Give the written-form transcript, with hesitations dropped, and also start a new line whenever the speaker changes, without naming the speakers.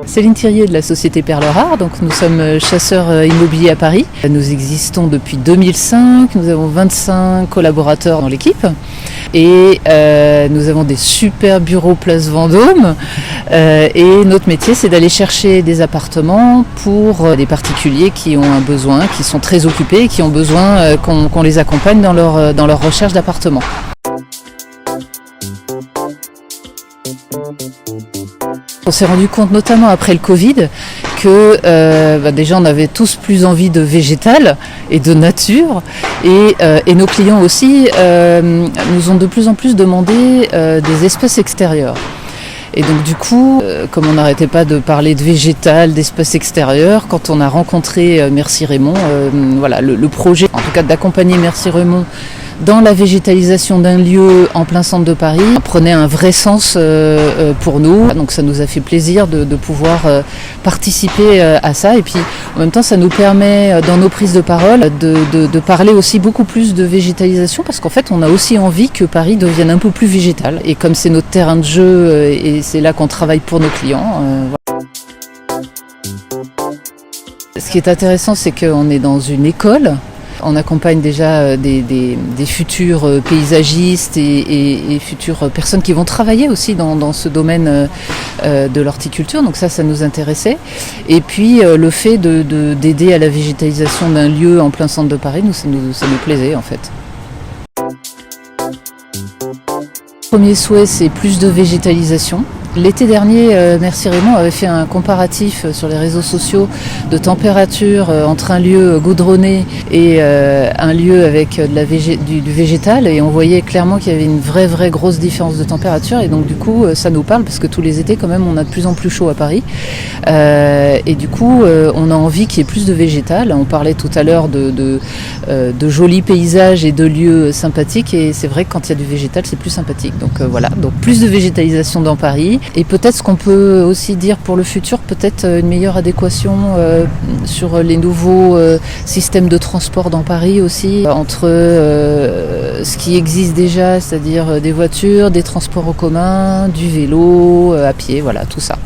Céline Thirier de la société Perle Rare, donc nous sommes chasseurs immobiliers à Paris. Nous existons depuis 2005, nous avons 25 collaborateurs dans l'équipe et nous avons des super bureaux place Vendôme et notre métier c'est d'aller chercher des appartements pour des particuliers qui ont un besoin, qui sont très occupés et qui ont besoin qu'on les accompagne dans leur recherche d'appartements. On s'est rendu compte, notamment après le Covid, que déjà on avait tous plus envie de végétal et de nature, et nos clients aussi nous ont de plus en plus demandé des espaces extérieurs. Et donc du coup, comme on n'arrêtait pas de parler de végétal, d'espace extérieur, quand on a rencontré Merci Raymond, voilà, le projet, en tout cas d'accompagner Merci Raymond dans la végétalisation d'un lieu en plein centre de Paris, prenait un vrai sens pour nous. Donc ça nous a fait plaisir de pouvoir participer à ça. Et puis en même temps, ça nous permet, dans nos prises de parole, de parler aussi beaucoup plus de végétalisation, parce qu'en fait, on a aussi envie que Paris devienne un peu plus végétal. Et comme c'est notre terrain de jeu, et c'est là qu'on travaille pour nos clients, voilà. Ce qui est intéressant, c'est qu'on est dans une école. On accompagne déjà des futurs paysagistes et futures personnes qui vont travailler aussi dans ce domaine de l'horticulture. Donc ça nous intéressait. Et puis le fait d'aider à la végétalisation d'un lieu en plein centre de Paris, ça nous plaisait en fait. Le premier souhait, c'est plus de végétalisation. L'été dernier, Merci Raymond avait fait un comparatif sur les réseaux sociaux de température entre un lieu goudronné et un lieu avec du végétal, et on voyait clairement qu'il y avait une vraie grosse différence de température, et donc du coup ça nous parle parce que tous les étés quand même on a de plus en plus chaud à Paris et du coup on a envie qu'il y ait plus de végétal. On parlait tout à l'heure de jolis paysages et de lieux sympathiques, et c'est vrai que quand il y a du végétal c'est plus sympathique, donc voilà, donc plus de végétalisation dans Paris. Et peut-être ce qu'on peut aussi dire pour le futur, peut-être une meilleure adéquation sur les nouveaux systèmes de transport dans Paris aussi, entre ce qui existe déjà, c'est-à-dire des voitures, des transports en commun, du vélo, à pied, voilà, tout ça.